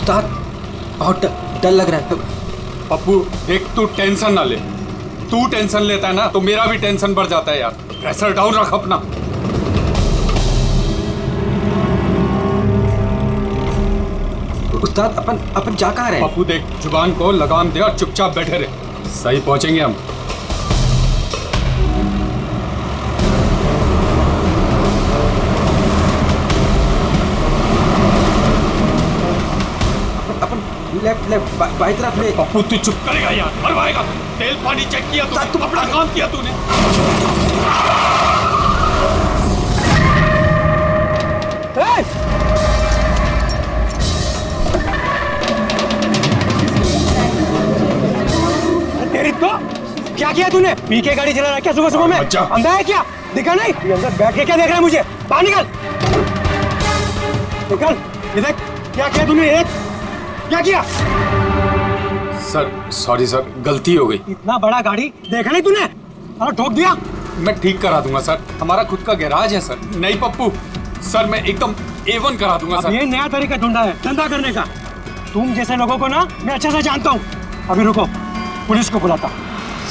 उस्ताद बहुत डर लग रहा है। पप्पू देख, तू टेंशन ना ले। तू टेंशन लेता है ना तो मेरा भी टेंशन बढ़ जाता है यार। प्रेशर डाउन रख अपना। उस्ताद अपन जा कहाँ रहे हैं? पप्पू देख, जुबान को लगाम दे और चुपचाप बैठे रहे। सही पहुंचेंगे हम। अपन लेफ्ट बाई तरफ ले। पप्पू तू चुप करेगा यार, मरवाएगा। तेल पानी चेक किया तू, अपना काम किया तूने। तेरी तो क्या किया तूने? पी के गाड़ी चला रहा है क्या सुबह सुबह में? अंधा है क्या? दिखा नहीं? ये अंदर बैठ के क्या देख रहा है मुझे? बाहर निकल, निकल। ये देख क्या किया तूने? क्या किया? सर सॉरी सर, गलती हो गई। इतना बड़ा गाड़ी देखा नहीं तूने? अरे ठोक दिया। मैं ठीक करा दूंगा सर, हमारा खुद का गैराज है सर। नहीं पप्पू सर, मैं एकदम A1 करा दूंगा सर। ये नया तरीका ढूंढा है धंधा करने का। तुम जैसे लोगों को ना मैं अच्छे से जानता हूँ। अभी रुको, पुलिस को बुलाता।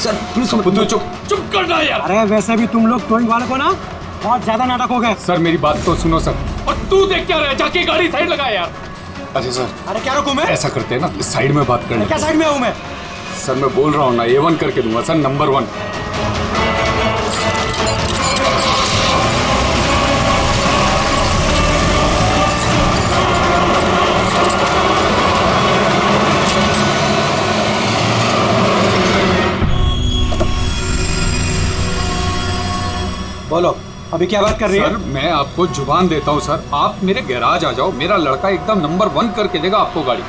सर पुलिस को तू चुप करना यार। अरे वैसे भी तुम लोग टोइंग वाले को ना बहुत ज्यादा नाटक हो गए। सर मेरी बात तो सुनो सर। और तू देख क्या रहा है? जाके गाड़ी साइड लगा यार। अरे सर, अरे क्या रुकूं मैं? ऐसा करते हैं ना, इस साइड में बात करने। क्या साइड में हूँ मैं? सर मैं बोल रहा हूँ ना, A1 करके दूंगा सर, नंबर 1। बोलो अभी क्या बात कर रही है? सर मैं आपको जुबान देता हूँ सर, आप मेरे गैराज आ जाओ, मेरा लड़का एकदम नंबर 1 करके देगा आपको गाड़ी।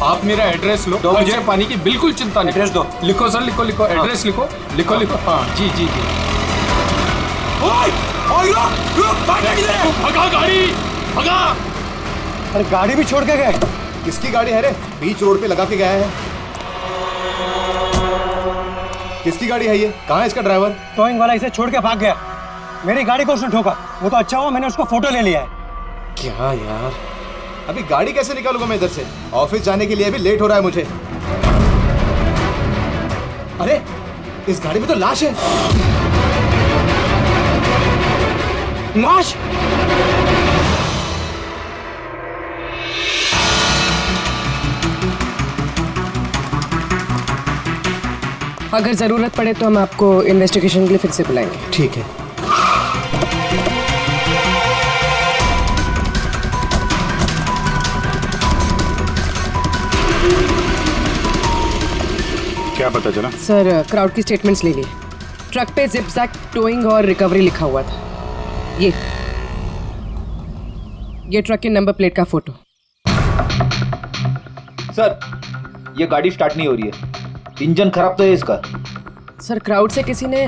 आप मेरा एड्रेस लो, मुझे पानी की बिल्कुल चिंता नहीं। एड्रेस दो। लिखो सर, लिखो एड्रेस लिखो। हाँ जी जी जी। भगा गाड़ी, भगा। अरे गाड़ी भी छोड़ के गए। किसकी गाड़ी है रे? बीच रोड पे लगा के गया है। किसकी गाड़ी है ये? कहाँ है इसका ड्राइवर? टोइंग वाला इसे छोड़ के भाग गया। मेरी गाड़ी को उसने ठोका। वो तो अच्छा हुआ मैंने उसको फोटो ले लिया है। क्या यार, अभी गाड़ी कैसे निकालूंगा मैं इधर से? ऑफिस जाने के लिए भी लेट हो रहा है मुझे। अरे इस गाड़ी में तो लाश है। लाश? अगर जरूरत पड़े तो हम आपको इन्वेस्टिगेशन के लिए फिर से बुलाएंगे। ठीक है। क्या पता चला? सर क्राउड की स्टेटमेंट्स ले ली। ट्रक पे जिप-जैक टोइंग और रिकवरी लिखा हुआ था। ये ट्रक के नंबर प्लेट का फोटो। सर ये गाड़ी स्टार्ट नहीं हो रही है, इंजन खराब तो है इसका। सर क्राउड से किसी ने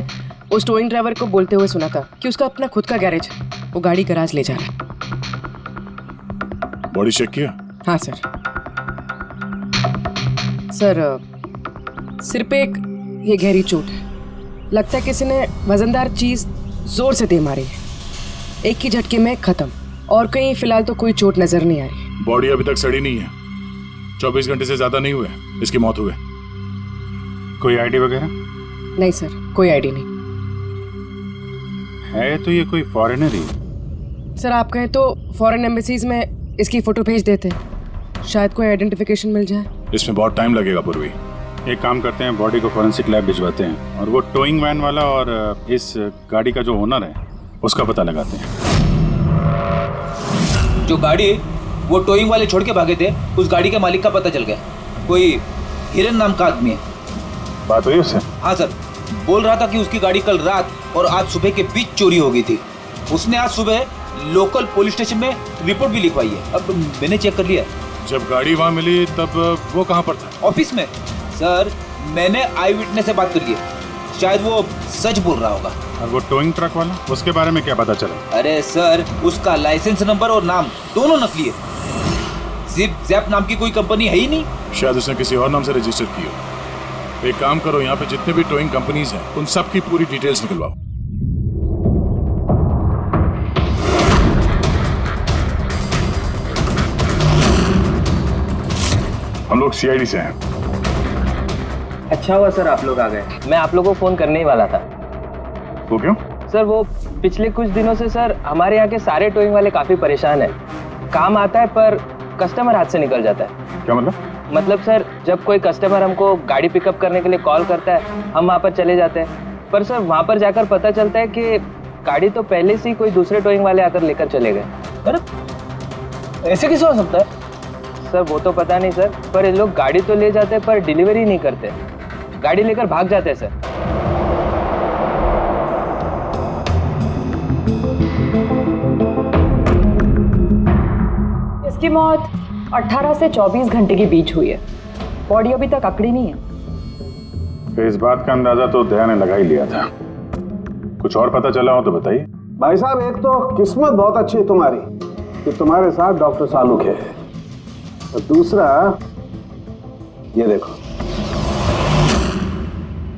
उस टोइंग ड्राइवर को बोलते हुए सुना था कि उसका अपना खुद का गैरेज है, वो गाड़ी गैराज ले जा रहा है। बॉडी चेक किया? हाँ सर। सर सिर पे एक ये गहरी चोट है। लगता है किसी ने वजनदार चीज जोर से दे मारी है। एक ही झटके में खत्म। और कहीं फिलहाल तो कोई चोट नजर नहीं आ रही। बॉडी अभी तक सड़ी नहीं है। 24 घंटे से ज्यादा नहीं हुए इसकी मौत हुए। कोई आईडी वगैरह? नहीं सर, कोई आईडी नहीं है। तो ये कोई फॉरेनर ही? सर आप कहें तो फॉरेन एम्बेसीज में इसकी फोटो भेज देते, शायद कोई आइडेंटिफिकेशन मिल जाए। इसमें बहुत टाइम लगेगा पूर्वी। एक काम करते हैं, बॉडी को फॉरेंसिक लैब भिजवाते हैं और वो टोइंग वैन वाला और इस गाड़ी का जो ओनर है उसका पता लगाते हैं। जो गाड़ी वो टोइंग वाले छोड़ के भागे थे, उस गाड़ी के मालिक का पता चल गया। कोई हिरन नाम का आदमी है। बात हुई उससे? हाँ सर, बोल रहा था कि उसकी गाड़ी कल रात और आज सुबह के बीच चोरी हो गई थी। उसने आज सुबह लोकल पुलिस स्टेशन में रिपोर्ट भी लिखवाई है। अब मैंने चेक कर लिया। जब गाड़ी वहाँ मिली तब वो कहाँ पर था? ऑफिस में। सर मैंने आई विटनेस से बात कर ली, शायद वो सच बोल रहा होगा। और वो टोइंग ट्रक वाला, उसके बारे में क्या पता चला? अरे सर उसका लाइसेंस नंबर और नाम दोनों नकली है। जिप जैप नाम की कोई कंपनी है ही नहीं। शायद उसने किसी और नाम से रजिस्टर की हो। एक काम करो, यहाँ पे जितने भी टोइंग कंपनीज हैं उन सब की पूरी डिटेल्स निकलवाओ। हम लोग सीआईडी से हैं। अच्छा हुआ सर आप लोग आ गए, मैं आप लोगों को फोन करने ही वाला था। वो क्यों? सर वो पिछले कुछ दिनों से सर हमारे यहाँ के सारे टोइंग वाले काफी परेशान हैं। काम आता है पर कस्टमर हाथ से निकल जाता है। क्या मतलब? मतलब सर जब कोई कस्टमर हमको गाड़ी पिकअप करने के लिए कॉल करता है हम वहाँ पर चले जाते हैं, पर सर वहाँ पर जाकर पता चलता है कि गाड़ी तो पहले से ही कोई दूसरे टोइंग वाले आकर लेकर चले गए। अरे ऐसे कैसे हो सकता है? सर वो तो पता नहीं सर, पर ये लोग गाड़ी तो ले जाते हैं पर डिलीवरी नहीं करते, गाड़ी लेकर भाग जाते हैं सर। इसकी मौत 18 से 24 घंटे के बीच हुई है, बॉडी अभी तक अकड़ी नहीं है। तो इस बात का अंदाजा तो दया ने लगा ही लिया था। कुछ और पता चला हो तो बताइए। भाई साहब एक तो किस्मत बहुत अच्छी है तुम्हारी कि तुम्हारे साथ डॉक्टर सालुक है, और दूसरा ये देखो।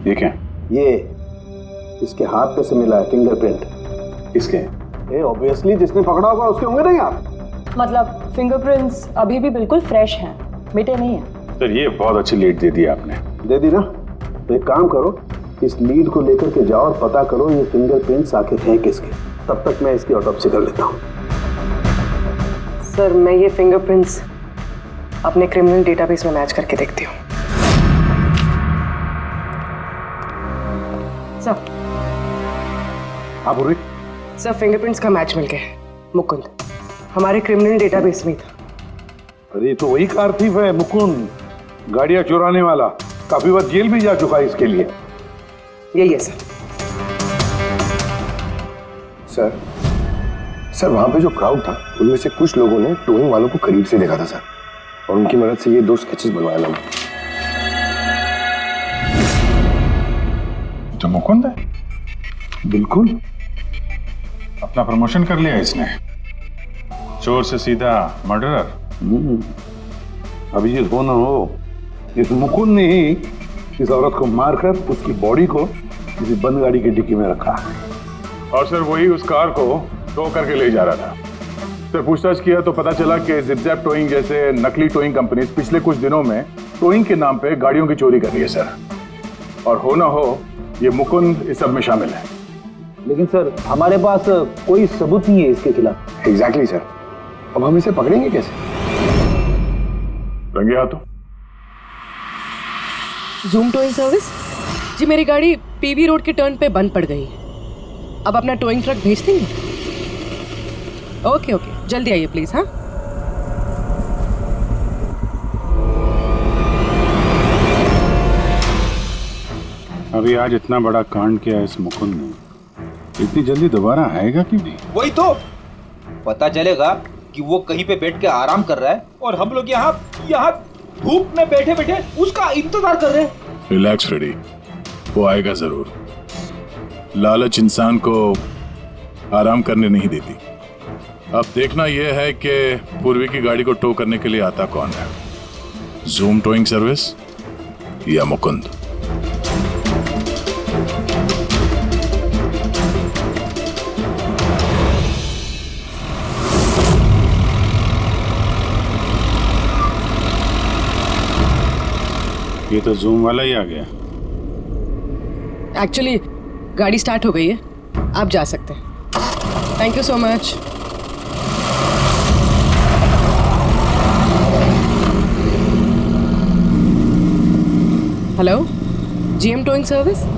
ये क्या? ये इसके हाथ पे से मिला है फिंगरप्रिंट। किसके? ये ऑब्वियसली जिसने पकड़ा होगा उसके होंगे नहीं आप? मतलब फिंगरप्रिंट्स अभी भी बिल्कुल फ्रेश हैं, मिटे नहीं हैं। सर ये बहुत अच्छी लीड दे दी आपने। दे दी ना? तो एक काम करो, इस लीड को लेकर के जाओ और पता करो ये फिंगरप्रिंट्स आखिर हैं किसके। तब तक मैं इसकी ऑटोप्सी कर लेता हूँ। सर मैं ये फिंगरप्रिंट्स अपने क्रिमिनल डेटाबेस में मैच करके देखती हूँ। सर हाँ पूर्वी। सर फिंगरप्रिंट्स का मैच मिल गया है। मुकुंद हमारे क्रिमिनल डेटाबेस में था। अरे तो वही कार थीफ है मुकुंद, गाड़ियां चुराने वाला। काफी बार जेल भी जा चुका है इसके लिए। यही है सर। सर वहां पे जो क्राउड था उनमें से कुछ लोगों ने टोइंग वालों को करीब से देखा था सर, और उनकी मदद से ये 2 स्केचेस बनवाया मैंने। तो मुकुंद है? बिल्कुल। अपना प्रमोशन कर लिया इसने, चोर से सीधा मर्डरर। अभी ये हो ना हो, इस मुकुंद ने ही इस औरत को मारकर उसकी बॉडी को किसी बंद गाड़ी की डिक्की में रखा। और सर वही उस कार को टो करके ले जा रहा था। सर पूछताछ किया तो पता चला कि जिप-जैप टोइंग जैसे नकली टोइंग कंपनीज पिछले कुछ दिनों में टोइंग के नाम पे गाड़ियों की चोरी कर रही है सर। और हो ना हो ये मुकुंद इस सब में शामिल है। लेकिन सर हमारे पास कोई सबूत नहीं है इसके खिलाफ। एग्जैक्टली सर, अब हम इसे पकड़ेंगे कैसे? रंगे हाथों। जूम टोइंग सर्विस जी, मेरी गाड़ी पीवी रोड के टर्न पे बंद पड़ गई। अब अपना टोइंग ट्रक भेज देंगे? ओके ओके, जल्दी आइए प्लीज। हाँ अभी आज इतना बड़ा कांड किया इस मुकुंद ने, इतनी जल्दी दोबारा आएगा कि नहीं? वही तो पता चलेगा कि वो कहीं पे बैठ के आराम कर रहा है और हम लोग यहाँ धूप में बैठे बैठे उसका इंतजार कर रहे हैं। रिलैक्स फ्रेडी, वो आएगा जरूर। लालच इंसान को आराम करने नहीं देती। अब देखना यह है कि पूर्वी की गाड़ी को टो करने के लिए आता कौन है, जूम टोइंग सर्विस या मुकुंद। ये तो जूम वाला ही आ गया। एक्चुअली गाड़ी स्टार्ट हो गई है, आप जा सकते हैं। Thank you so much. Hello, GM towing service.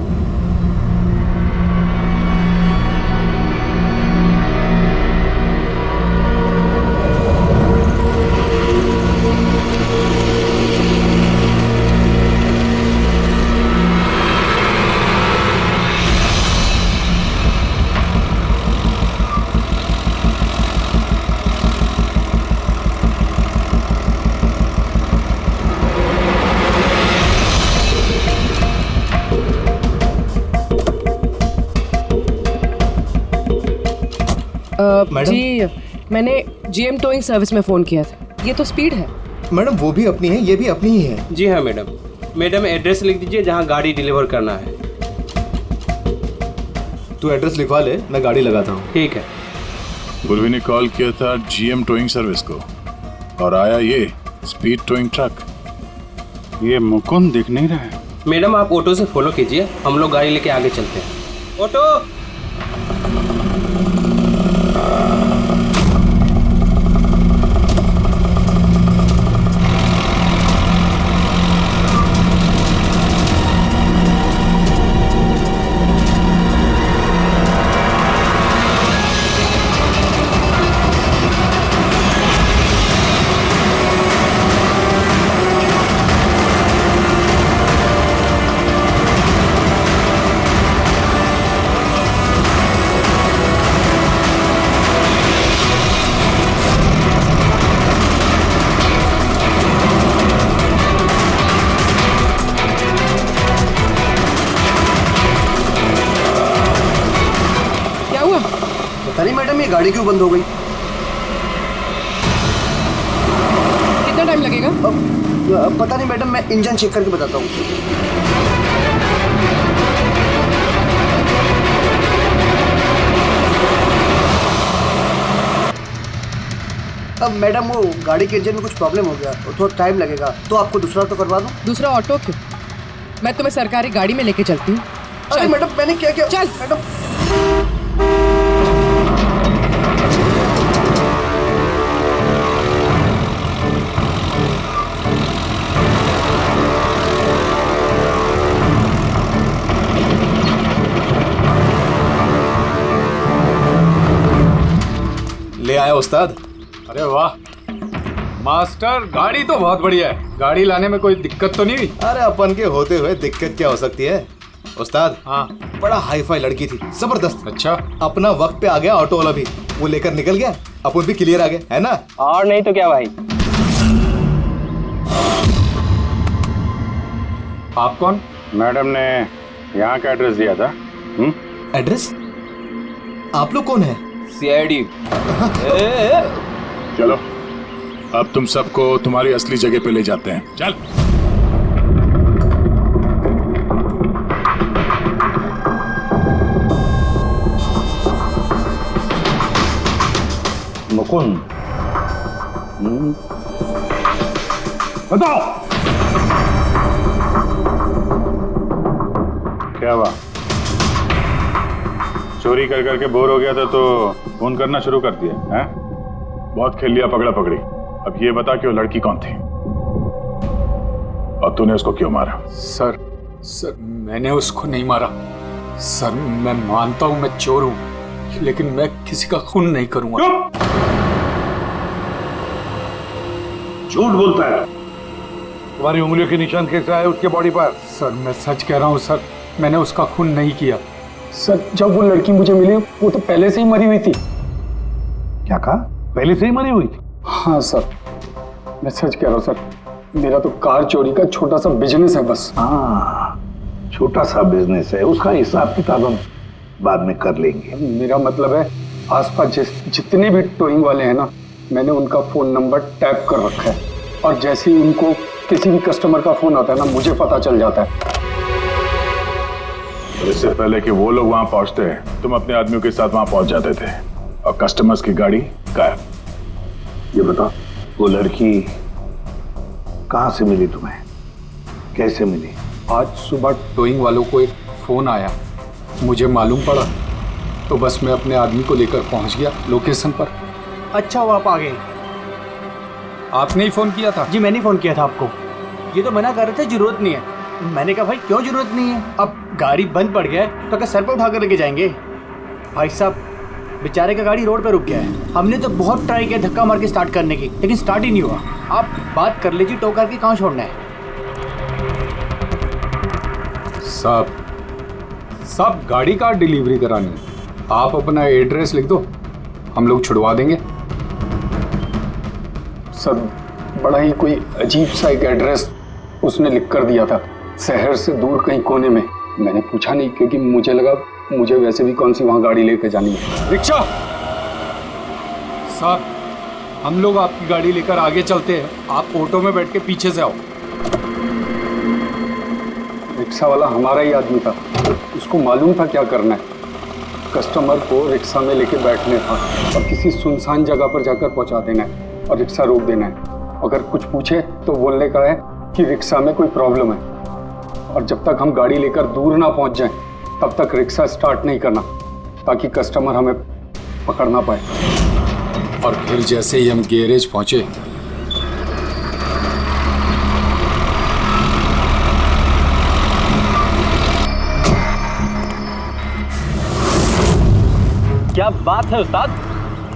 जी मैंने जीएम टोइंग सर्विस में फ़ोन किया था। ये तो स्पीड है। मैडम वो भी अपनी है, ये भी अपनी ही है। जी हाँ मैडम। मैडम एड्रेस लिख दीजिए जहाँ गाड़ी डिलीवर करना है। तू एड्रेस लिखवा ले, मैं गाड़ी लगाता हूँ। ठीक है। पूर्वी ने कॉल किया था जीएम टोइंग सर्विस को और आया ये स्पीड टोइंग ट्रक। ये मुकुंद दिख नहीं रहा है। मैडम आप ऑटो से फॉलो कीजिए, हम लोग गाड़ी लेके आगे चलते हैं। ऑटो। पता नहीं मैडम ये गाड़ी क्यों बंद हो गई। कितना टाइम लगेगा? पता नहीं मैडम, मैं इंजन चेक करके बताता हूँ। अब मैडम वो गाड़ी के इंजन में कुछ प्रॉब्लम हो गया, तो थोड़ा टाइम लगेगा, तो आपको दूसरा ऑटो करवा दूँ? दूसरा ऑटो क्यों? मैं तुम्हें सरकारी गाड़ी में लेके चलती हूँ। अरे मैडम मैंने क्या किया? चल मैडम। ले आया उस्ताद। अरे वाह मास्टर, गाड़ी तो बहुत बढ़िया है। गाड़ी लाने में कोई दिक्कत तो नहीं हुई? अरे अपन के होते हुए दिक्कत क्या हो सकती है उस्ताद। हाँ, बड़ा हाई फाई लड़की थी, जबरदस्त। अच्छा, अपना वक्त पे आ गया ऑटो वाला भी, वो लेकर निकल गया, अपन भी क्लियर आ गए, है ना? और नहीं तो क्या भाई। आप कौन? मैडम ने यहाँ का एड्रेस दिया था। एड्रेस? आप लोग कौन है? सीआईडी। चलो अब तुम सबको तुम्हारी असली जगह पे ले जाते हैं। चल। मुकुंद, बताओ क्या हुआ? चोरी कर करके बोर हो गया था तो फोन करना शुरू कर दिया है? बहुत खेल लिया पकड़ा पकड़ी। अब ये बता कि वो लड़की कौन थी और तूने उसको क्यों मारा? सर मैंने उसको नहीं मारा। सर मैं मानता हूं मैं चोर हूं, लेकिन मैं किसी का खून नहीं करूंगा। झूठ बोलता है। तुम्हारी उंगलियों के निशान कैसे आए उसके बॉडी पर? सर मैं सच कह रहा हूं सर, मैंने उसका खून नहीं किया। सर जब वो लड़की मुझे मिली वो तो पहले से ही मरी हुई थी। क्या कहा? पहले से ही मरी हुई थी? हाँ सर, मैं सच कह रहा हूँ सर, मेरा तो कार चोरी का छोटा सा बिजनेस है बस। हाँ, छोटा सा बिजनेस है, उसका हिसाब किताब हम बाद में कर लेंगे। मेरा मतलब है आसपास जितने भी टोइंग वाले हैं ना, मैंने उनका फोन नंबर टैप कर रखा है, और जैसे ही उनको किसी भी कस्टमर का फोन आता है ना, मुझे पता चल जाता है। इससे पहले कि वो लोग वहां पहुंचते तुम अपने आदमियों के साथ वहां पहुंच जाते थे और कस्टमर्स की गाड़ी गायब। ये बता, वो लड़की कहाँ से मिली तुम्हें? कैसे मिली? आज सुबह टोइंग वालों को एक फोन आया, मुझे मालूम पड़ा, तो बस मैं अपने आदमी को लेकर पहुंच गया लोकेशन पर। अच्छा वो आप आ गए? आपने ही फोन किया था? जी मैंने फोन किया था आपको। ये तो मना कर रहे थे जरूरत नहीं है। मैंने कहा भाई क्यों जरूरत नहीं है, अब गाड़ी बंद पड़ गया है तो क्या सर पे उठा कर लेके जाएंगे? भाई साहब बेचारे का गाड़ी रोड पे रुक गया है, हमने तो बहुत ट्राई किया धक्का मार के स्टार्ट करने की, लेकिन स्टार्ट ही नहीं हुआ। आप बात कर लीजिए, टो करके कहाँ छोड़ना है? साहब गाड़ी का डिलीवरी करानी है, आप अपना एड्रेस लिख दो, हम लोग छुड़वा देंगे। सर बड़ा ही कोई अजीब सा एक एड्रेस उसने लिख कर दिया था, शहर से दूर कहीं कोने में। मैंने पूछा नहीं क्योंकि मुझे लगा मुझे वैसे भी कौन सी वहां गाड़ी लेकर जानी है। रिक्शा साहब, हम लोग आपकी गाड़ी लेकर आगे चलते हैं, आप ऑटो में बैठ के पीछे से आओ। रिक्शा वाला हमारा ही आदमी था, उसको मालूम था क्या करना है। कस्टमर को रिक्शा में लेके बैठने था और किसी सुनसान जगह पर जाकर पहुंचा देना है और रिक्शा रोक देना है। अगर कुछ पूछे तो बोलने का है कि रिक्शा में कोई प्रॉब्लम है, और जब तक हम गाड़ी लेकर दूर ना पहुंच जाएं, तब तक रिक्शा स्टार्ट नहीं करना, ताकि कस्टमर हमें पकड़ ना पाए। और फिर जैसे ही हम गैरेज पहुंचे, क्या बात है उस्ताद,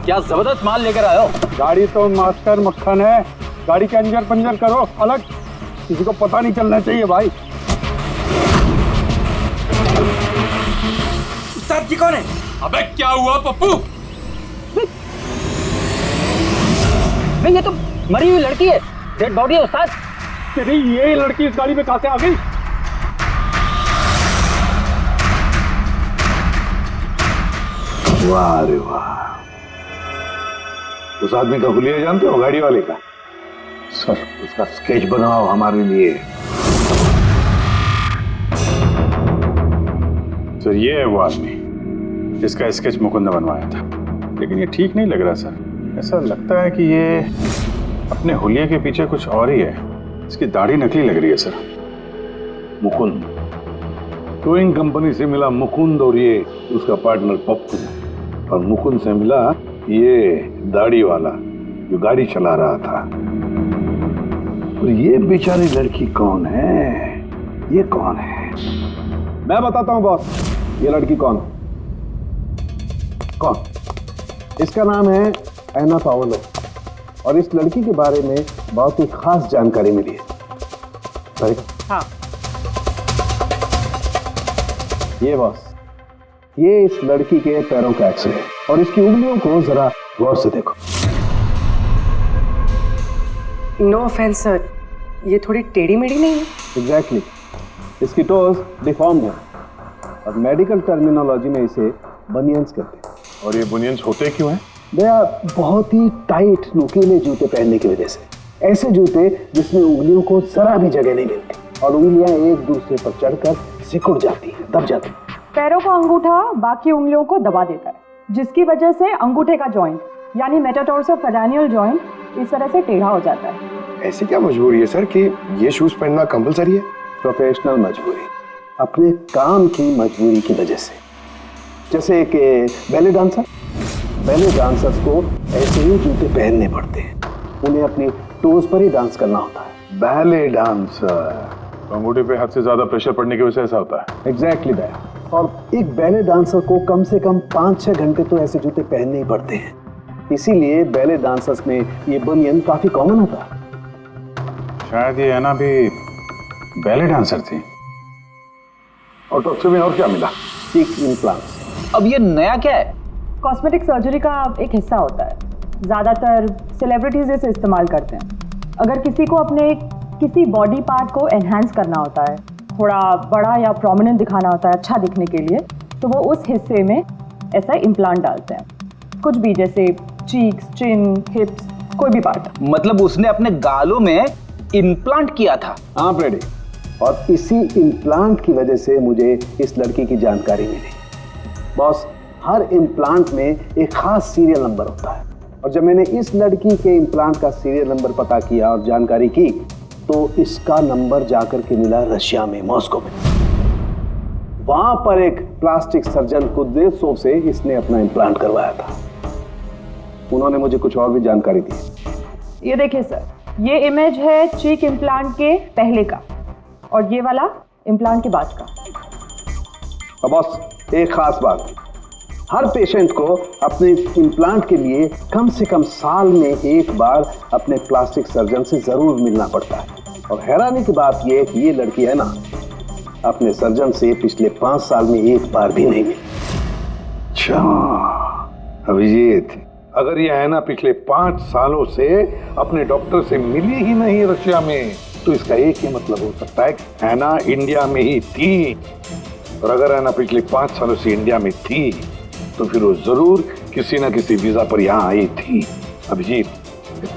क्या जबरदस्त माल लेकर आए हो। गाड़ी तो मास्टर मक्खन है, गाड़ी के अंजर पंजर करो अलग, किसी को पता नहीं चलना चाहिए भाई। उस्ताद जी कौन है? अबे क्या हुआ पप्पू? भाई ये तो मरी हुई लड़की है, डेड बॉडी है उस्ताद। तेरी ये लड़की इस गाड़ी में कहां से आ गई? वाह रे वाह, उस आदमी का हुलिया जानते हो, गाड़ी वाले का? सर उसका स्केच बनाओ हमारे लिए। सर ये है वो आदमी जिसका स्केच मुकुंद ने बनवाया था, लेकिन ये ठीक नहीं लग रहा सर। ऐसा लगता है कि ये अपने हुलिया के पीछे कुछ और ही है। इसकी दाढ़ी नकली लग रही है सर। मुकुंद, टोइंग कंपनी से मिला मुकुंद और ये उसका पार्टनर पप्पू, और मुकुंद से मिला ये दाढ़ी वाला जो गाड़ी चला रहा था। और ये बेचारी लड़की कौन है? ये कौन है? मैं बताता हूं बॉस, ये लड़की कौन है। कौन? इसका नाम है एना पाओलो, और इस लड़की के बारे में बहुत ही खास जानकारी मिली है। हाँ। ये बॉस, ये इस लड़की के पैरों का एक्सरे है, और इसकी उंगलियों को जरा गौर से देखो। नो ऑफेंस सर, ये थोड़ी टेढ़ी मेढ़ी नहीं है? एग्जैक्टली, इसकी टोज डिफॉर्म्ड है, और मेडिकल टर्मिनोलॉजी में इसे बनियंस कहते हैं। और ये बुनियंस होते क्यों हैं? भैया बहुत ही टाइट नुकीले जूते पहनने की वजह से। ऐसे जूते जिसमें उंगलियों को जरा भी जगह नहीं मिलती, और उंगलियां एक दूसरे पर चढ़कर सिकुड़ जाती हैं, दब जाती हैं। पैरों का अंगूठा बाकी उंगलियों को दबा देता है, जिसकी वजह से अंगूठे का जॉइंट यानी मेटाटार्सोफेरेनियल जॉइंट इस तरह से टेढ़ा हो जाता है। ऐसी क्या मजबूरी है सर कि ये शूज पहनना कंपलसरी है? प्रोफेशनल मजबूरी, अपने काम की मजबूरी की वजह से। जैसे एक बैले डांसर, बैले डांसर्स को ऐसे ही जूते पहनने पड़ते हैं, उन्हें अपनी टोज पर ही डांस करना होता है। बैले डांसर, अंगूठे पे हद से ज्यादा प्रेशर पड़ने की वजह से ऐसा होता है। एग्जैक्टली भैया, और एक बैले डांसर को कम से कम 5-6 घंटे तो ऐसे जूते पहनने ही पड़ते हैं। इसीलिए बैले डांसर्स में ये बनियन काफी कॉमन होता है। शायद ये एना भी बैले डांसर थी। और टॉक्सी में और क्या मिला? चीक इम्प्लांट्स। अब ये नया क्या है? कॉस्मेटिक सर्जरी का एक हिस्सा होता है, ज़्यादातर सेलिब्रिटीज इसे इस्तेमाल करते हैं। अगर किसी को अपने किसी बॉडी पार्ट को एनहांस करना होता है, थोड़ा बड़ा या प्रोमिनेंट दिखाना होता है अच्छा दिखने के लिए, तो वो उस हिस्से में ऐसा इम्प्लांट डालते हैं। कुछ भी, जैसे चीक्स, चिन, हिप्स, कोई भी पार्ट। मतलब उसने अपने गालों में इम्प्लांट किया था? हाँ फ्रेडी, और इसी इम्प्लांट की वजह से मुझे इस लड़की की जानकारी मिली। बॉस, हर इम्प्लांट में एक खास सीरियल नंबर होता है, और जब मैंने इस लड़की के इम्प्लांट का सीरियल नंबर पता किया और जानकारी की, तो इसका नंबर जाकर के मिला रशिया में, मॉस्को में। वहां पर एक प्लास्टिक सर्जन कुद्रेसोव से इसने अपना इम्प्लांट करवाया था। उन्होंने मुझे कुछ और भी जानकारी दी। ये देखिए सर, ये इमेज है चीक इम्प्लांट के पहले का, और ये वाला इम्प्लांट के बाद का। अब बॉस, एक खास बात, हर पेशेंट को अपने इम्प्लांट के लिए कम से कम साल में एक बार अपने प्लास्टिक सर्जन से जरूर मिलना पड़ता है। और हैरानी की बात यह है कि ये लड़की है ना, अपने सर्जन से पिछले 5 साल में एक बार भी नहीं मिली। अच्छा अभिजीत, अगर ये है ना पिछले 5 सालों से अपने डॉक्टर से मिली ही नहीं रशिया में, तो इसका एक ही मतलब हो सकता है कि हैना इंडिया में ही थी। और अगर हैना पिछले 5 सालों से इंडिया में थी, तो फिर वो जरूर किसी ना किसी वीजा पर यहाँ आई थी। अभिजीत,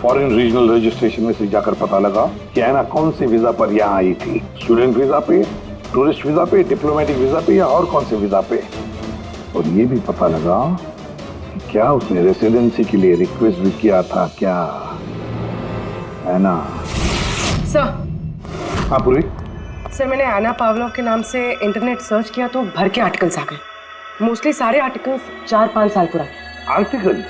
फॉरेन रीजनल रजिस्ट्रेशन में से जाकर पता लगा कि हैना कौन से वीजा पर यहाँ आई थी। स्टूडेंट वीजा पे, टूरिस्ट वीजा पे, डिप्लोमेटिक वीजा पे, या और कौन से वीजा पे। और ये भी पता लगा कि क्या उसने रेसिडेंसी के लिए रिक्वेस्ट भी किया था क्या, है ना? सर, हाँ पूर्वी। सर मैंने एना पावलोव के नाम से इंटरनेट सर्च किया तो भर के आर्टिकल्स आ गए। मोस्टली सारे आर्टिकल्स 4-5 साल पुराने। आर्टिकल्स?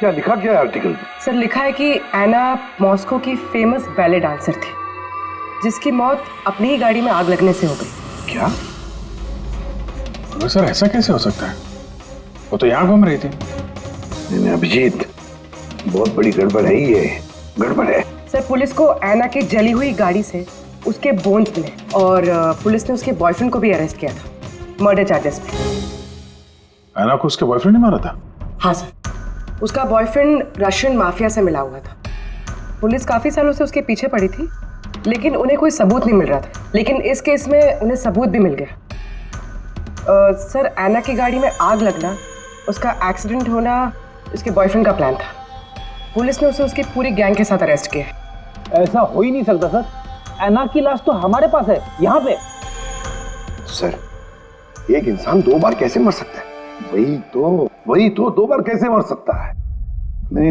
क्या लिखा क्या है आर्टिकल? सर लिखा है कि एना मॉस्को की फेमस बैले डांसर थी जिसकी मौत अपनी ही गाड़ी में आग लगने से हो गई। क्या? सर ऐसा कैसे हो सकता है? वो तो यहाँ घूम रही थी। नहीं अभिजीत, बहुत बड़ी गड़बड़ है ये, गड़बड़ है। सर पुलिस को एना की जली हुई गाड़ी से उसके बोन्स मिले और पुलिस ने उसके बॉयफ्रेंड को भी अरेस्ट किया था मर्डर चार्जेस पे। एना को उसके बॉयफ्रेंड ने मारा था? हाँ सर, उसका बॉयफ्रेंड रशियन माफिया से मिला हुआ था। पुलिस काफी सालों से उसके पीछे पड़ी थी लेकिन उन्हें कोई सबूत नहीं मिल रहा था, लेकिन इस केस में उन्हें सबूत भी मिल गया। सर एना की गाड़ी में आग लगना, उसका एक्सीडेंट होना उसके बॉयफ्रेंड का प्लान था। पुलिस ने उसे उसकी पूरी गैंग के साथ अरेस्ट किया। ऐसा हो ही नहीं सकता सर, एना की लाश तो हमारे पास है यहाँ पे। सर एक इंसान 2 बार कैसे मर सकता है? वही तो 2 बार कैसे मर सकता है? नहीं,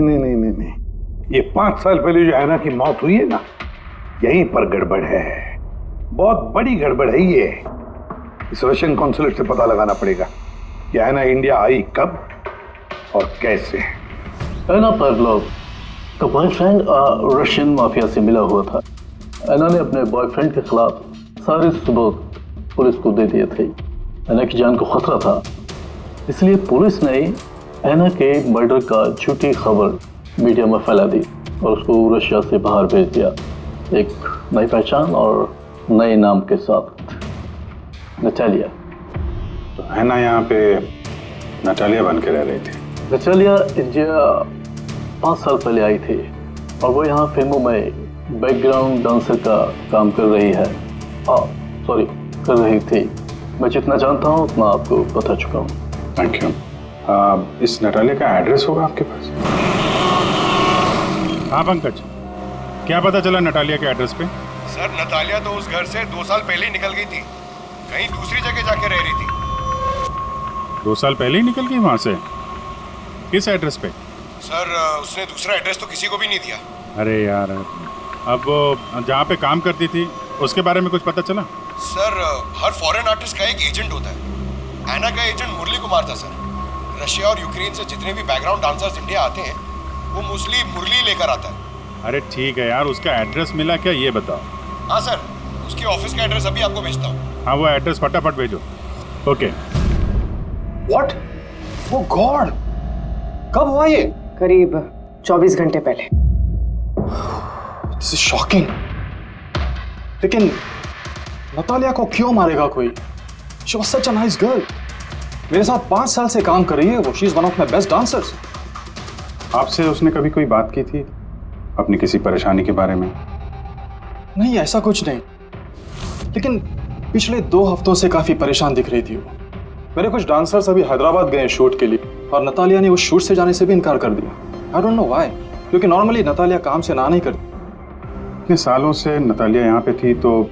ये 5 साल पहले जो एना की मौत हुई है ना, यहीं पर गड़बड़ है, बहुत बड़ी गड़बड़ है ये। इस रशियन कॉन्सुलेट से पता लगाना पड़ेगा कि एना इंडिया आई कब और कैसे। एना पावलोव का बॉयफ्रेंड रशियन माफिया से मिला हुआ था। एना ने अपने बॉयफ्रेंड के खिलाफ सारे सबूत पुलिस को दे दिए थे। एना की जान को खतरा था, इसलिए पुलिस ने एना के मर्डर का झूठी खबर मीडिया में फैला दी और उसको रशिया से बाहर भेज दिया, एक नई पहचान और नए नाम के साथ, नटालिया। तो एना यहाँ पे नटालिया बन के रह रही थी। नटालिया इंडिया 5 साल पहले आई थी और वो यहाँ फिल्मों में बैकग्राउंड डांसर का काम कर रही है। कर रही थी। मैं जितना जानता हूँ उतना आपको बता चुका हूँ। Thank you. इस नटालिया का एड्रेस होगा आपके पास? हाँ पंकज, क्या पता चला नटालिया के एड्रेस पे? सर नतालिया तो उस घर से 2 साल पहले ही निकल गई थी, कहीं दूसरी जगह जाके रह रही थी। 2 साल पहले ही निकल गई वहां से? किस एड्रेस पे? सर उसने दूसरा एड्रेस तो किसी को भी नहीं दिया। अरे यार, अब वो जहाँ पे काम करती थी उसके बारे में कुछ पता चला? सर हर फॉरेन आर्टिस्ट का एक एजेंट होता है। एना का एजेंट मुरली कुमार था सर। रशिया और यूक्रेन से जितने भी बैकग्राउंड डांसर्स इंडिया आते हैं वो मोस्टली मुरली लेकर आता है। अरे ठीक है यार, उसका एड्रेस मिला क्या ये बताओ। हाँ सर, उसकी ऑफिस का एड्रेस अभी आपको भेजता हूँ। हाँ वो एड्रेस फटाफट भेजो। ओके। व्हाट? ओह गॉड, कब हुआ ये? करीब 24 घंटे पहले। This is shocking. लेकिन नतालिया को क्यों मारेगा कोई? She was such a nice girl. मेरे साथ 5 साल से काम कर रही है वो। She is one of my best dancers. आपसे उसने कभी कोई बात की थी अपनी किसी परेशानी के बारे में? नहीं, ऐसा कुछ नहीं, लेकिन पिछले 2 हफ्तों से काफी परेशान दिख रही थी वो। मेरे कुछ डांसर्स अभी हैदराबाद गए शूट के लिए और नतालिया ने उस शूट से जाने से भी इनकार कर दिया। आई डोंट नो व्हाई, क्योंकि नॉर्मली नतालिया काम से ना नहीं करती। इतने सालों से नतालिया यहाँ पे थी तो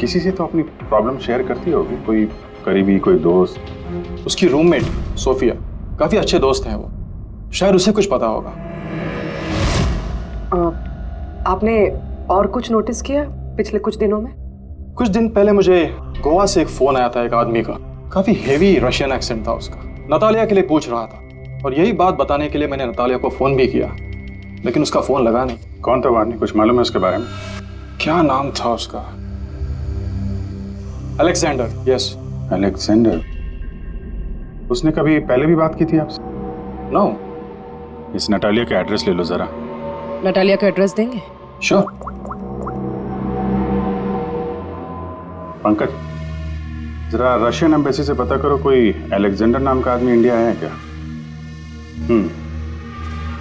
किसी से तो अपनी प्रॉब्लम शेयर करती होगी, कोई करीबी, कोई दोस्त। उसकी रूममेट सोफिया, काफी अच्छे दोस्त हैं वो, शायद उसे कुछ पता होगा। आपने और कुछ नोटिस किया पिछले कुछ दिनों में? कुछ दिन पहले मुझे गोवा से एक फोन आया था एक आदमी का, काफी हेवी रशियन एक्सेंट था उसका। नतालिया के लिए पूछ रहा था और यही बात बताने के लिए मैंने नतालिया को फोन भी किया, लेकिन उसका फोन लगा नहीं। कौन था वो आदमी, कुछ मालूम है उसके बारे में? क्या नाम था उसका? अलेक्जेंडर। Yes, Alexander. उसने कभी पहले भी बात की थी आपसे? नो। इस नटालिया का एड्रेस ले लो जरा। नटालिया का एड्रेस देंगे? श्योर। पंकज, जरा रशियन एम्बेसी से पता करो कोई अलेक्जेंडर नाम का आदमी इंडिया है क्या?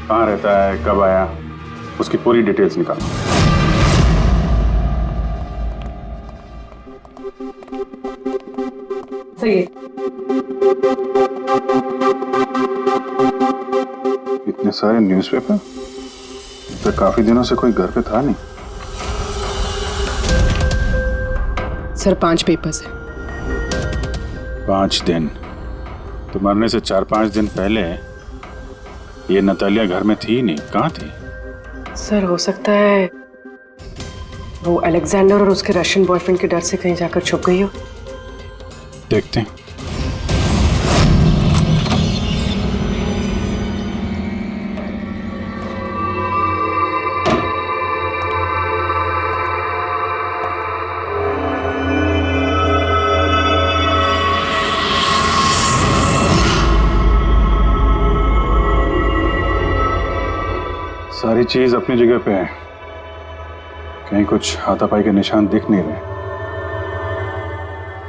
कहाँ रहता है, कब आया, उसकी पूरी डिटेल्स निकालो। सही है। इतने सारे न्यूज़पेपर, तो काफी दिनों से कोई घर पे था नहीं। सर 5 पेपर्स हैं। 5 दिन? तो मरने से 4-5 दिन पहले ये नतालिया घर में थी नहीं, कहाँ थी? सर हो सकता है वो अलेक्जेंडर और उसके रशियन बॉयफ्रेंड के डर से कहीं जाकर छुप गई हो। देखते हैं। सारी चीज अपनी जगह पे है, कहीं कुछ हाथापाई के निशान दिख नहीं रहे।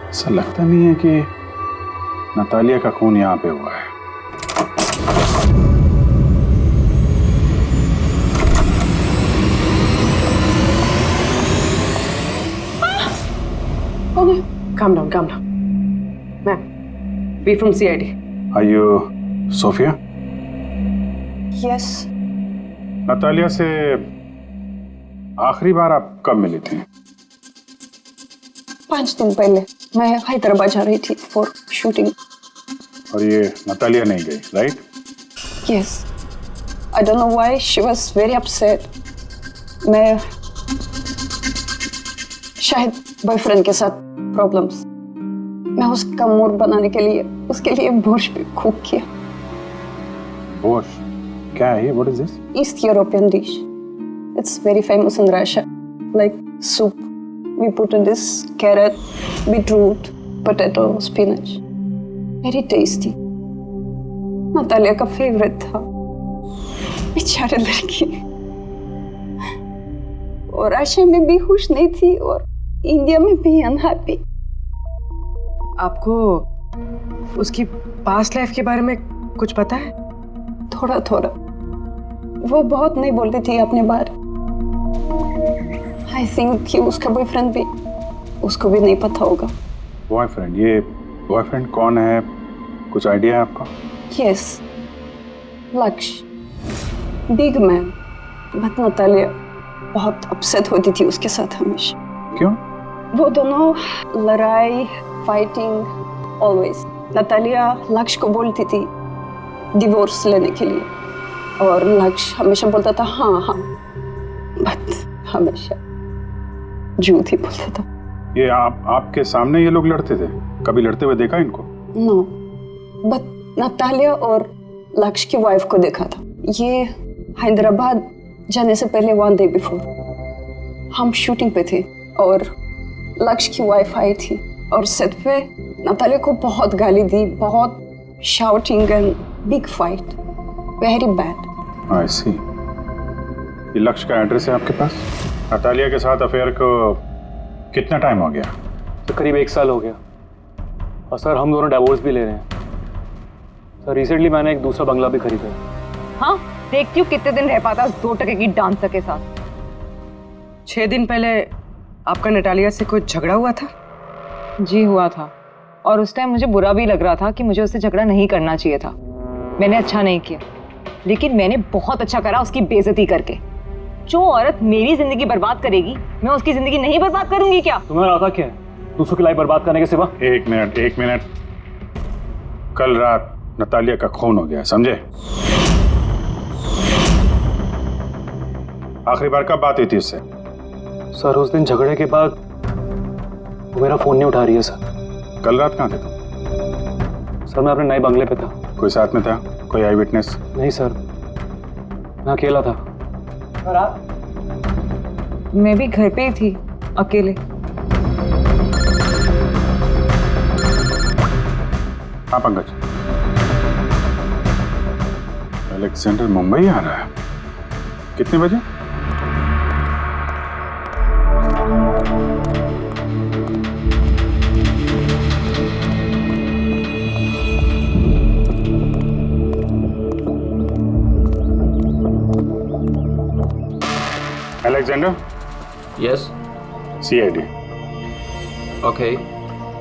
ऐसा लगता नहीं है कि नतालिया का खून यहाँ पे हुआ है। Calm down, calm down. Ma'am, we from CID. Are you Sophia? Yes. Natalia से आखिरी बार आप कब मिली थी? 5 दिन पहले मैं हैदराबाद जा रही थी फॉर शूटिंग। और ये नतालिया नहीं गई, right? Yes. I don't know why she was very upset. मैं शायद बॉयफ्रेंड के साथ प्रॉब्लम्स। मैं उसका मूड बनाने के लिए उसके लिए बोर्श भी कुक किया। बोर्श? क्या है ये? What is this? East European dish. It's very famous in Russia. Like soup. We put in this carrot, beetroot, potato, spinach. Very tasty. Natalia का फेवरेट था। बेचारे लड़की। और रशिया में भी खुश नहीं थी और इंडिया में भी अनहैप्पी। आपको उसकी पास्ट लाइफ के बारे में कुछ पता है? थोड़ा थोड़ा। वो बहुत नहीं बोलती थी अपने बारे। आई थिंक कि उसका बॉयफ्रेंड भी उसको भी नहीं पता होगा। बॉयफ्रेंड? ये बॉयफ्रेंड कौन है? कुछ आइडिया है आपका? यस, लक्ष्य, बिग मैन। बट नतालिया बहुत अपसेट होती थी उसके साथ हमेशा। क्यों? वो दोनों लड़ाई, फाइटिंग, ऑलवेज। नतालिया लक्ष्य को बोलती थी डिवोर्स लेने के लिए और लक्ष्य हमेशा बोलता था हाँ हाँ, बट हमेशा झूठ ही बोलता था। ये आपके सामने ये लोग लड़ते थे? कभी लड़ते हुए देखा इनको? नो, बट नतालिया और लक्ष्य की वाइफ को देखा था। ये हैदराबाद जाने से पहले 1 डे बिफोर हम शूटिंग पे थे और लक्ष्य की वाइफ आई थी और सेट पे नतालिया को बहुत गाली दी, बहुत shouting and big fight, very bad. I see. ये लक्ष्य का एड्रेस है आपके पास? नतालिया के साथ अफेयर को कितना टाइम हो गया? तो करीब 1 साल हो गया और सर हम दोनों डिवोर्स भी ले रहे हैं। सर रिसेंटली मैंने एक दूसरा बंगला भी खरीदा। हाँ, देखती हूँ कितने दिन रह पाता उस 2 टके की डांसर के साथ। 6 दिन पहले आपका नतालिया से कुछ झगड़ा हुआ था? जी हुआ था और उस टाइम मुझे बुरा भी लग रहा था कि मुझे उससे झगड़ा नहीं करना चाहिए था। मैंने अच्छा नहीं किया, लेकिन मैंने बहुत अच्छा करा उसकी बेइज्जती करके। जो औरत मेरी जिंदगी बर्बाद करेगी, मैं उसकी जिंदगी नहीं बर्बाद करूंगी क्या? तुम्हारा आता क्या है दूसरों की लाइफ बर्बाद करने के सिवा? एक मिनट। कल रात नतालिया का खून हो गया, समझे? आखिरी बार कब बात हुई थी उससे? सर उस दिन झगड़े के बाद वो मेरा फोन नहीं उठा रही है सर। कल रात कहाँ थे तुम? सर मैं अपने नए बंगले पे था। कोई साथ में था? कोई आई विटनेस? नहीं सर, मैं अकेला था। और आप? मैं भी घर पे ही थी, अकेले। हाँ पंकज, अलेक्जेंडर मुंबई आ रहा है। कितने बजे? Alexander? Yes. CID. Okay.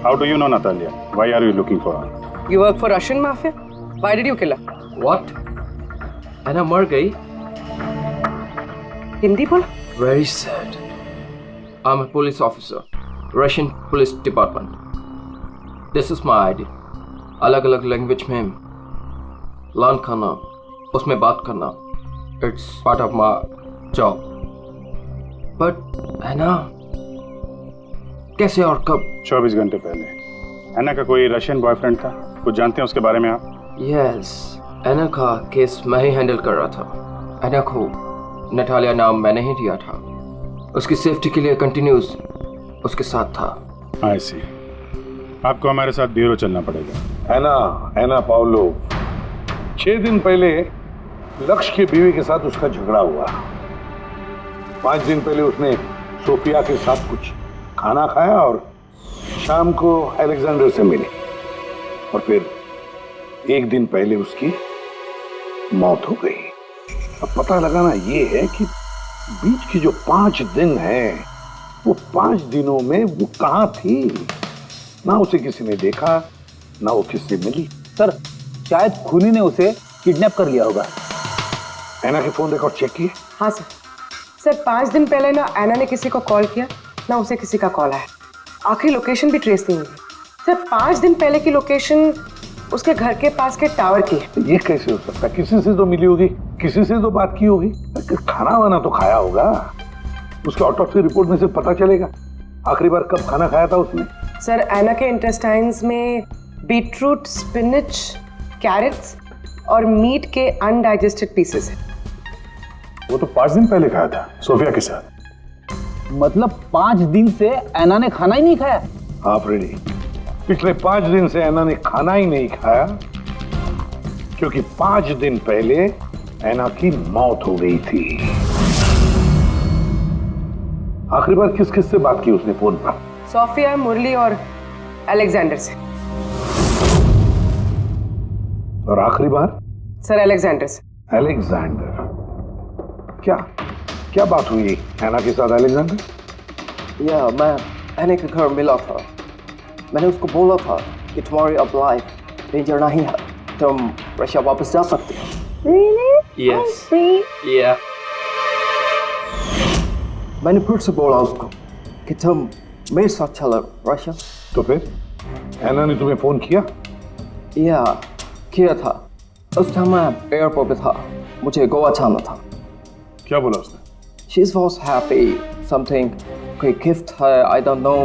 How do you know Natalia? Why are you looking for her? You work for Russian mafia? Why did you kill her? What? Anna मर गई? हिंदी बोल? Very sad. I'm a police officer, Russian Police Department. This is my ID. अलग-अलग language में learn करना, उसमें बात करना, it's part of my job. But ऐना कैसे और कब? 24 घंटे पहले। ऐना का कोई रशियन बॉयफ्रेंड था, कुछ जानते हैं उसके बारे में आप? यस, ऐना का केस मैं ही हैंडल कर रहा था। ऐना को नटालिया नाम मैंने ही दिया था। उसकी सेफ्टी के लिए कंटिन्यूस उसके साथ था। आई सी। आपको हमारे साथ ब्यूरो चलना पड़ेगा। ऐना पाउलो, 6 दिन पहले लक्ष्य की बीवी के साथ उसका झगड़ा हुआ। 5 दिन पहले उसने सोफिया के साथ कुछ खाना खाया और शाम को अलेक्जेंडर से मिली, और फिर 1 दिन पहले उसकी मौत हो गई। अब पता लगाना ये है कि बीच की जो 5 दिन है, वो 5 दिनों में वो कहाँ थी। ना उसे किसी ने देखा, ना वो किससे मिली। सर, शायद खूनी ने उसे किडनैप कर लिया होगा। ऐना के फोन रिकॉर्ड चेक किए? हाँ सर। सर 5 दिन पहले ना ऐना ने किसी को कॉल किया, ना उसे किसी का कॉल आया। आखिरी लोकेशन भी ट्रेस नहीं हुई। सर 5 दिन पहले की लोकेशन उसके घर के पास के टावर की है। ये कैसे हो सकता है? किसी से तो मिली होगी, किसी से तो बात की होगी, खाना वाना तो खाया होगा। उसके ऑटोप्सी रिपोर्ट में से पता चलेगा आखिरी बार कब खाना खाया था उसने। सर ऐना के इंटेस्टाइन्स में बीटरूट, स्पिनच, कैरेट्स और मीट के अनडाइजेस्टेड पीसेस हैं। वो तो 5 दिन पहले खाया था सोफिया के साथ। मतलब 5 दिन से ऐना ने खाना ही नहीं खाया? हाँ फ्रेडी, पिछले 5 दिन से ऐना ने खाना ही नहीं खाया, क्योंकि 5 दिन पहले ऐना की मौत हो गई थी। आखिरी बार किस किस से बात की उसने फोन पर? सोफिया, मुरली और अलेक्जेंडर से। और आखिरी बार? सर अलेक्जेंडर से। अलेक्जेंडर? क्या क्या बात हुई ऐना के साथ अलेक्जेंडर? या मैं ऐना के घर मिला था। मैंने उसको बोला था कि तुम्हारी अब लाइफ डेंजर नहीं है, तुम रशिया वापस जा सकते हो। Really? Yes. Oh, see? Yeah. मैंने फिर से बोला उसको कि तुम मेरे साथ चलो रशिया। तो फिर ऐना ने तुम्हें फोन किया? या किया था। उस टाइम मैं एयरपोर्ट पे था, मुझे गोवा जाना था। क्या बोला उसने? She was happy, something कोई गिफ्ट है, I don't know,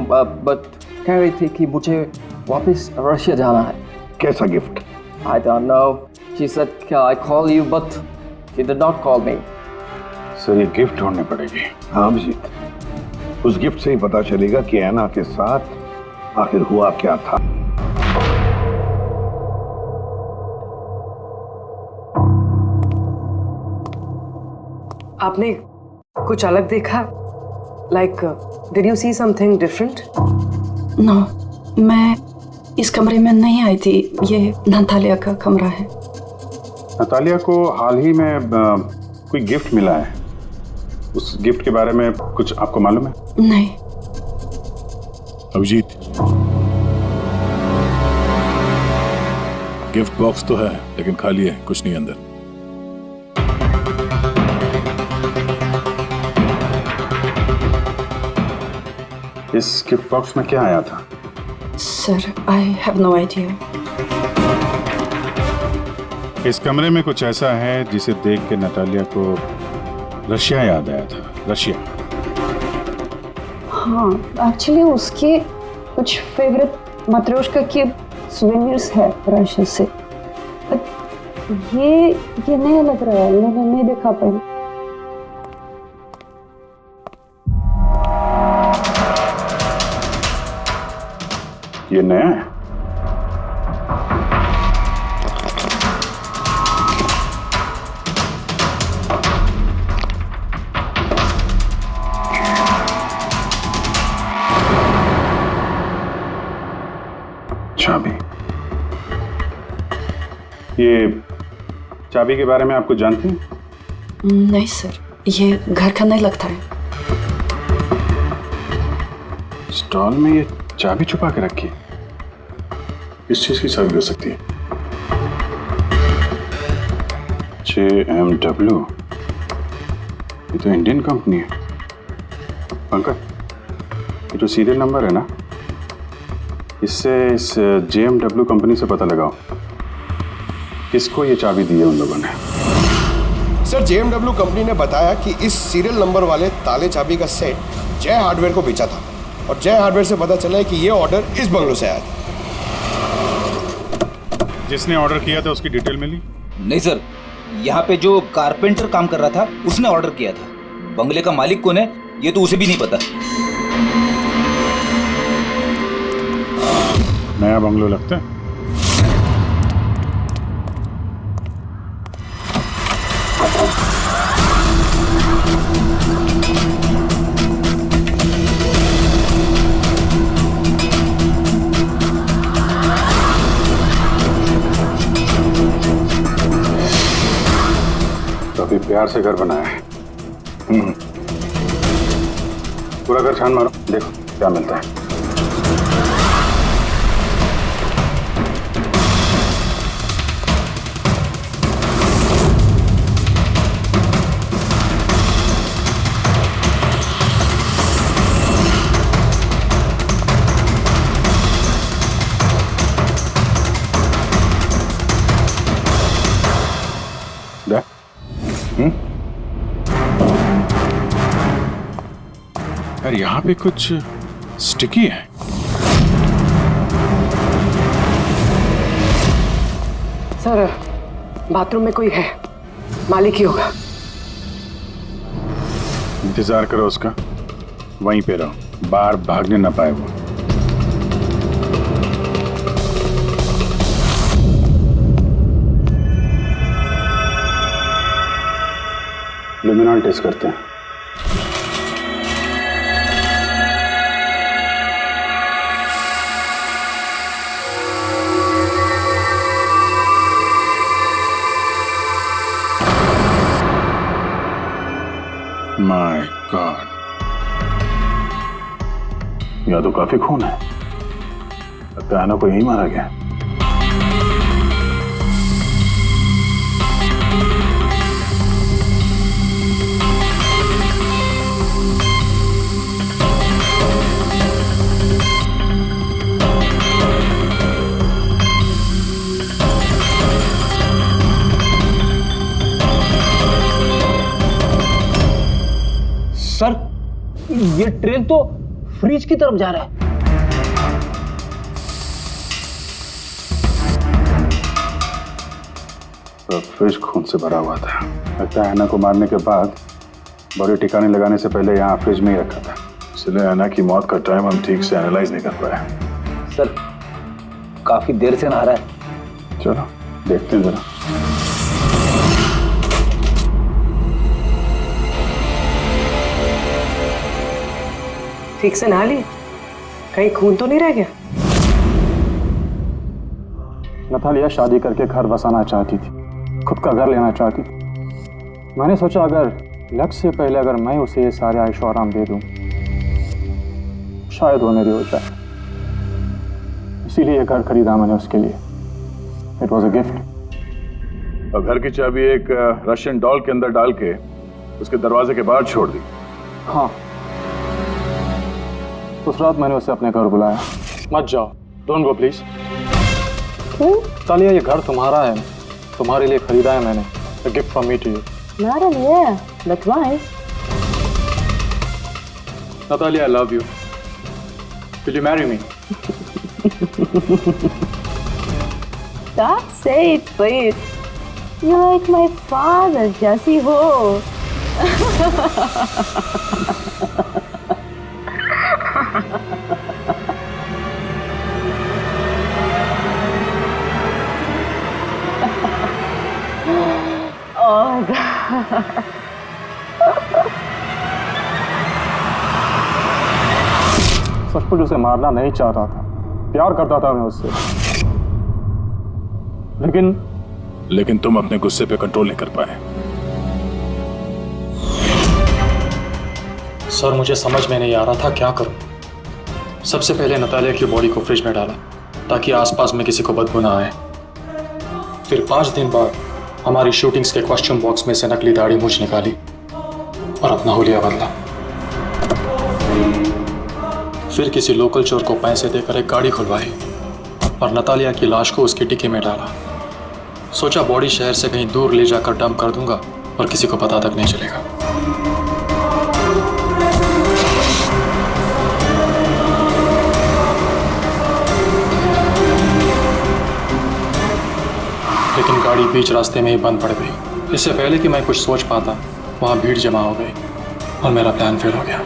but कह रही थी कि मुझे वापस रशिया जाना है। कैसा gift? I don't know. She said, "Can I call you?" But she did not call me. Sir ये गिफ्ट ढूंढनी पड़ेगी। हाँ अभिजीत, उस गिफ्ट से ही पता चलेगा कि ऐना के साथ आखिर हुआ क्या था। आपने कुछ अलग देखा? Like, did you see something different? No, मैं इस कमरे में नहीं आई थी। ये नतालिया का कमरा है। नतालिया को हाल ही में कोई गिफ्ट मिला है। उस गिफ्ट के बारे में कुछ आपको मालूम है? नहीं। अभिजीत, गिफ्ट बॉक्स तो है लेकिन खाली है, कुछ नहीं अंदर। इस गिफ्ट बॉक्स में क्या आया था? Sir, I have no idea. इस कमरे में कुछ ऐसा है जिसे देख के नतालिया को रशिया याद आया था। रशिया? हाँ, एक्चुअली उसके कुछ फेवरेट मात्रोश्का के सोवेनिर्स है रशिया से। ये नया लग रहा है, मैंने नहीं देखा पहले। ये नया है? चाबी। ये चाबी के बारे में आपको जानते हैं? नहीं सर, ये घर का नहीं लगता है। स्टॉल में ये चाबी छुपा के रखी है। किस चीज की चाबी हो सकती है? JMW, ये तो इंडियन कंपनी है। पंकज, ये जो सीरियल नंबर है ना, इससे इस JMW कंपनी से पता लगाओ किसको ये चाबी दी है उन लोगों ने। सर JMW कंपनी ने बताया कि इस सीरियल नंबर वाले ताले चाबी का सेट जय हार्डवेयर को बेचा था और जय हार्डवेयर से पता चला है कि ये ऑर्डर इस बंगलों से आया था। जिसने ऑर्डर किया था उसकी डिटेल मिली? नहीं सर, यहाँ पे जो कारपेंटर काम कर रहा था उसने ऑर्डर किया था। बंगले का मालिक कौन है ये तो उसे भी नहीं पता। नया बंगलो लगता है। काफी प्यार से घर बनाया है। पूरा घर छान मारो, देखो क्या मिलता है। यार यहाँ पे कुछ स्टिकी है। सर बाथरूम में कोई है, मालिक ही होगा। इंतजार करो उसका, वहीं पे रहो, बाहर भागने ना पाए वो। लुमिनॉल टेस्ट करते हैं। माय गॉड, यह तो काफी खून है। लगता है आना को यही मारा गया। सर ये ट्रेन तो फ्रिज की तरफ जा रहा है। तो फ्रिज खून से भरा हुआ था। लगता है ऐना को मारने के बाद बॉडी ठिकाने लगाने से पहले यहाँ फ्रिज में ही रखा था, इसलिए ऐना की मौत का टाइम हम ठीक से एनालाइज नहीं कर पाए। सर काफी देर से नहा रहा है। चलो देखते हैं जरा। ठीक से नहा ली, कहीं खून तो नहीं रह गया? नतालिया शादी करके घर बसाना चाहती थी, खुद का घर लेना चाहती थी। मैंने सोचा अगर लक्ष्य से पहले अगर मैं उसे ये सारे आयशो आराम दे दूं, शायद वो मेरी हो जाए। इसीलिए ये घर खरीदा मैंने उसके लिए। It was a gift. और घर की चाबी एक रशियन डॉल के अंदर डाल के उसके दरवाजे के बाहर छोड़ दी। हाँ, उस रात मैंने उसे अपने घर बुलाया। मत जाओ, डोंट गो प्लीज। तालिया ये घर तुम्हारा है, तुम्हारे लिए खरीदा है मैंने। A gift from me to you. Natalia, yeah, but why? Natalia, I love you. Will you marry me? Stop, say it, please. You're like my father, Jesse Ho. Oh God. सचमुच उसे मारना नहीं चाहता था, प्यार करता था मैं उससे, लेकिन तुम अपने गुस्से पे कंट्रोल नहीं कर पाए। सर मुझे समझ में नहीं आ रहा था क्या करूं। सबसे पहले नतालिया की बॉडी को फ्रिज में डाला ताकि आसपास में किसी को बदबू ना आए। फिर 5 दिन बाद हमारी शूटिंग्स के कॉस्ट्यूम बॉक्स में से नकली दाढ़ी मूंछ निकाली और अपना हुलिया बदला। फिर किसी लोकल चोर को पैसे देकर एक गाड़ी खुलवाई और नतालिया की लाश को उसकी डिक्की में डाला। सोचा बॉडी शहर से कहीं दूर ले जाकर डंप कर दूंगा और किसी को पता तक नहीं चलेगा। लेकिन गाड़ी बीच रास्ते में ही बंद पड़ गई। इससे पहले कि मैं कुछ सोच पाता, वहां भीड़ जमा हो गई और मेरा प्लान फेल हो गया।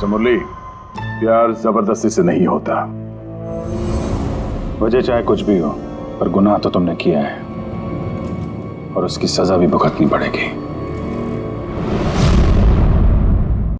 मुरली, प्यार जबरदस्ती से नहीं होता। वजह चाहे कुछ भी हो, पर गुनाह तो तुमने किया है और उसकी सजा भी भुगतनी पड़ेगी।